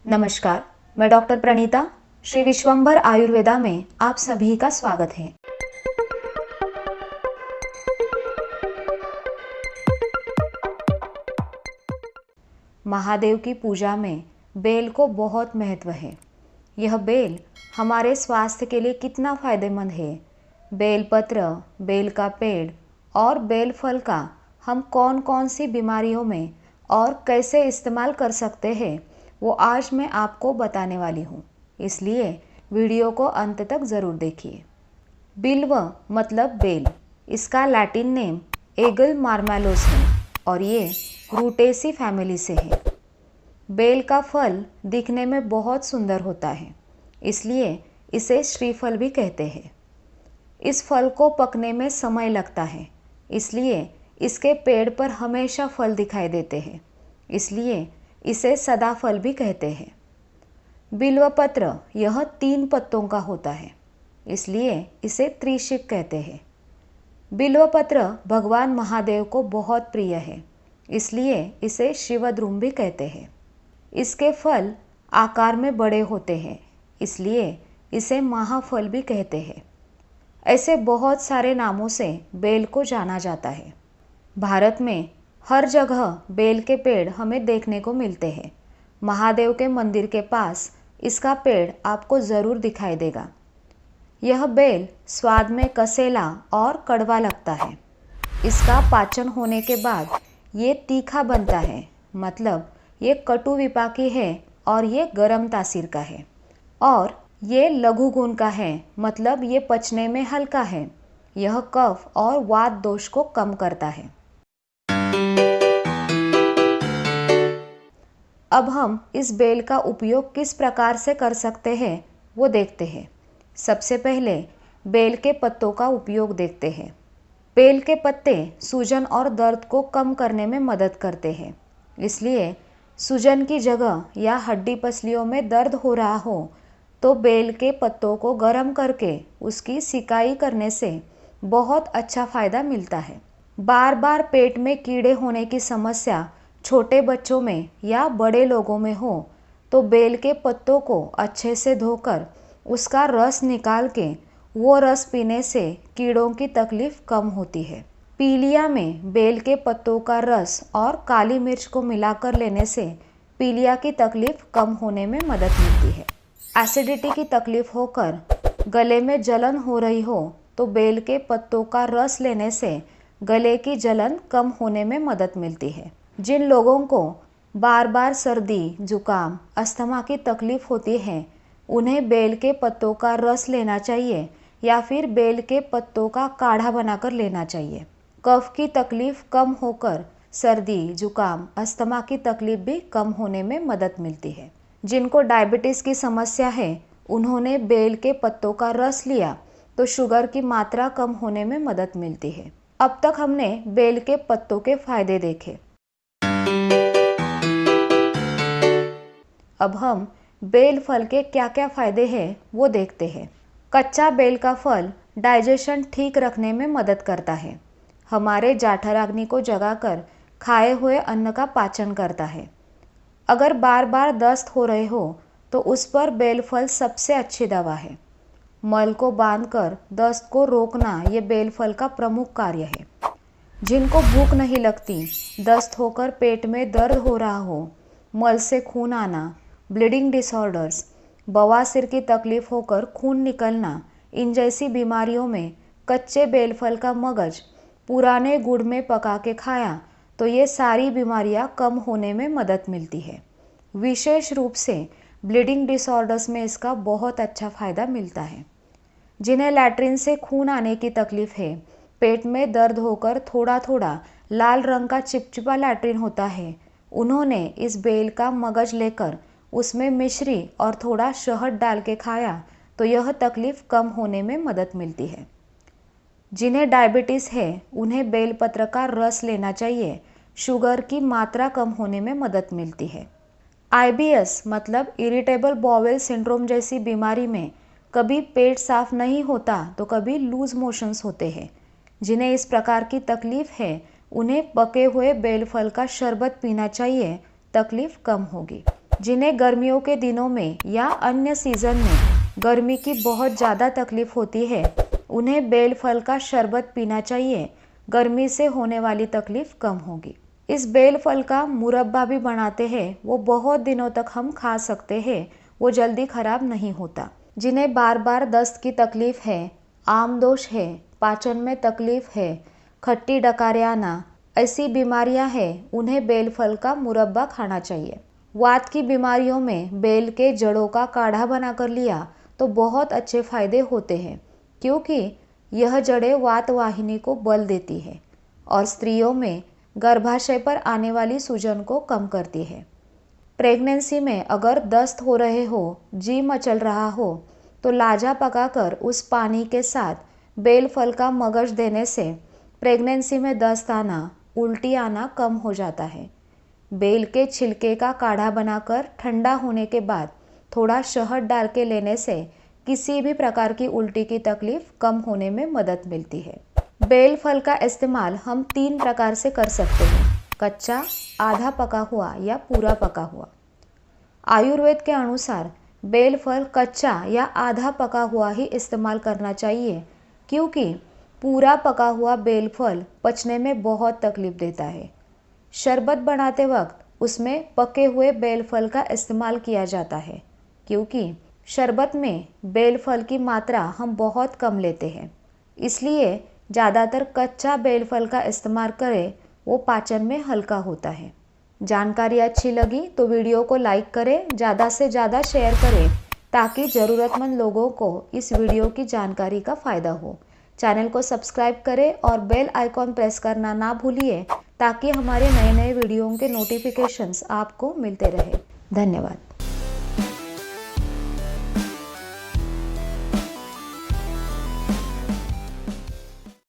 नमस्कार, मैं डॉक्टर प्रणीता श्री विश्वंभर आयुर्वेदा में आप सभी का स्वागत है। महादेव की पूजा में बेल को बहुत महत्व है। यह बेल हमारे स्वास्थ्य के लिए कितना फायदेमंद है। बेल पत्र, बेल का पेड़ और बेल फल का हम कौन कौन सी बीमारियों में और कैसे इस्तेमाल कर सकते हैं, वो आज मैं आपको बताने वाली हूँ, इसलिए वीडियो को अंत तक ज़रूर देखिए। बिल्व मतलब बेल, इसका लैटिन नेम एगल मार्मेलोस है और ये रूटेसी फैमिली से है। बेल का फल दिखने में बहुत सुंदर होता है, इसलिए इसे श्रीफल भी कहते हैं। इस फल को पकने में समय लगता है, इसलिए इसके पेड़ पर हमेशा फल दिखाई देते हैं, इसलिए इसे सदाफल भी कहते हैं। बिल्वपत्र यह 3 पत्तों का होता है, इसलिए इसे त्रिशिक कहते हैं। बिल्वपत्र भगवान महादेव को बहुत प्रिय है, इसलिए इसे शिवद्रुम भी कहते हैं। इसके फल आकार में बड़े होते हैं, इसलिए इसे महाफल भी कहते हैं। ऐसे बहुत सारे नामों से बेल को जाना जाता है। भारत में हर जगह बेल के पेड़ हमें देखने को मिलते हैं। महादेव के मंदिर के पास इसका पेड़ आपको ज़रूर दिखाई देगा। यह बेल स्वाद में कसेला और कड़वा लगता है। इसका पाचन होने के बाद ये तीखा बनता है, मतलब ये कटु विपाकी है और ये गरम तासीर का है। और ये लघु गुण का है, मतलब ये पचने में हल्का है। यह कफ और वात दोष को कम करता है। अब हम इस बेल का उपयोग किस प्रकार से कर सकते हैं वो देखते हैं। सबसे पहले बेल के पत्तों का उपयोग देखते हैं। बेल के पत्ते सूजन और दर्द को कम करने में मदद करते हैं, इसलिए सूजन की जगह या हड्डी पसलियों में दर्द हो रहा हो तो बेल के पत्तों को गर्म करके उसकी सिकाई करने से बहुत अच्छा फ़ायदा मिलता है। बार बार पेट में कीड़े होने की समस्या छोटे बच्चों में या बड़े लोगों में हो तो बेल के पत्तों को अच्छे से धोकर उसका रस निकाल के वो रस पीने से कीड़ों की तकलीफ कम होती है। पीलिया में बेल के पत्तों का रस और काली मिर्च को मिलाकर लेने से पीलिया की तकलीफ कम होने में मदद मिलती है। एसिडिटी की तकलीफ होकर गले में जलन हो रही हो तो बेल के पत्तों का रस लेने से गले की जलन कम होने में मदद मिलती है। जिन लोगों को बार बार सर्दी, जुकाम, अस्थमा की तकलीफ होती है, उन्हें बेल के पत्तों का रस लेना चाहिए या फिर बेल के पत्तों का काढ़ा बनाकर लेना चाहिए। कफ की तकलीफ कम होकर सर्दी, जुकाम, अस्थमा की तकलीफ भी कम होने में मदद मिलती है। जिनको डायबिटीज़ की समस्या है, उन्होंने बेल के पत्तों का रस लिया तो शुगर की मात्रा कम होने में मदद मिलती है। अब तक हमने बेल के पत्तों के फायदे देखे। अब हम बेल फल के क्या क्या फ़ायदे हैं वो देखते हैं। कच्चा बेल का फल डाइजेशन ठीक रखने में मदद करता है। हमारे जाठराग्नि को जगाकर खाए हुए अन्न का पाचन करता है। अगर बार बार दस्त हो रहे हो तो उस पर बेल फल सबसे अच्छी दवा है। मल को बांधकर दस्त को रोकना ये बेल फल का प्रमुख कार्य है। जिनको भूख नहीं लगती, दस्त होकर पेट में दर्द हो रहा हो, मल से खून आना, ब्लीडिंग डिसऑर्डर्स, बवासीर की तकलीफ होकर खून निकलना, इन जैसी बीमारियों में कच्चे बेल फल का मगज पुराने गुड़ में पका के खाया तो ये सारी बीमारियां कम होने में मदद मिलती है। विशेष रूप से ब्लीडिंग डिसऑर्डर्स में इसका बहुत अच्छा फ़ायदा मिलता है। जिन्हें लैट्रिन से खून आने की तकलीफ है, पेट में दर्द होकर थोड़ा थोड़ा लाल रंग का चिपचिपा लैट्रिन होता है, उन्होंने इस बेल का मगज लेकर उसमें मिश्री और थोड़ा शहद डाल के खाया तो यह तकलीफ कम होने में मदद मिलती है। जिन्हें डायबिटीज़ है, उन्हें बेलपत्र का रस लेना चाहिए, शुगर की मात्रा कम होने में मदद मिलती है। IBS मतलब इरिटेबल बाउल सिंड्रोम जैसी बीमारी में कभी पेट साफ नहीं होता तो कभी लूज मोशंस होते हैं। जिन्हें इस प्रकार की तकलीफ है, उन्हें पके हुए बेल फल का शरबत पीना चाहिए, तकलीफ कम होगी। जिन्हें गर्मियों के दिनों में या अन्य सीज़न में गर्मी की बहुत ज़्यादा तकलीफ होती है, उन्हें बेल फल का शरबत पीना चाहिए। गर्मी से होने वाली तकलीफ कम होगी। इस बेल फल का मुरब्बा भी बनाते हैं, वो बहुत दिनों तक हम खा सकते हैं, वो जल्दी खराब नहीं होता। जिन्हें बार बार दस्त की तकलीफ है, आमदोश है, पाचन में तकलीफ है, खट्टी डकारें आना, ऐसी बीमारियां हैं, उन्हें बेल फल का मुरब्बा खाना चाहिए। वात की बीमारियों में बेल के जड़ों का काढ़ा बनाकर लिया तो बहुत अच्छे फायदे होते हैं, क्योंकि यह जड़ें वात वाहिनी को बल देती है और स्त्रियों में गर्भाशय पर आने वाली सूजन को कम करती है। प्रेगनेंसी में अगर दस्त हो रहे हो, जी मचल रहा हो, तो लाजा पकाकर उस पानी के साथ बेल फल का मगज देने से प्रेगनेंसी में दस्त आना, उल्टी आना कम हो जाता है। बेल के छिलके का काढ़ा बनाकर ठंडा होने के बाद थोड़ा शहद डाल के लेने से किसी भी प्रकार की उल्टी की तकलीफ कम होने में मदद मिलती है। बेल फल का इस्तेमाल हम 3 प्रकार से कर सकते हैं: कच्चा, आधा पका हुआ या पूरा पका हुआ। आयुर्वेद के अनुसार बेल फल कच्चा या आधा पका हुआ ही इस्तेमाल करना चाहिए, क्योंकि पूरा पका हुआ बेल फल पचने में बहुत तकलीफ देता है। शरबत बनाते वक्त उसमें पके हुए बेल फल का इस्तेमाल किया जाता है, क्योंकि शरबत में बेल फल की मात्रा हम बहुत कम लेते हैं। इसलिए ज़्यादातर कच्चा बेल फल का इस्तेमाल करें, वो पाचन में हल्का होता है। जानकारी अच्छी लगी तो वीडियो को लाइक करें, ज़्यादा से ज़्यादा शेयर करें, ताकि ज़रूरतमंद लोगों को इस वीडियो की जानकारी का फ़ायदा हो। चैनल को सब्सक्राइब करें और बेल आइकॉन प्रेस करना ना भूलिए, ताकि हमारे नए नए वीडियोओं के नोटिफिकेशंस आपको मिलते रहे। धन्यवाद।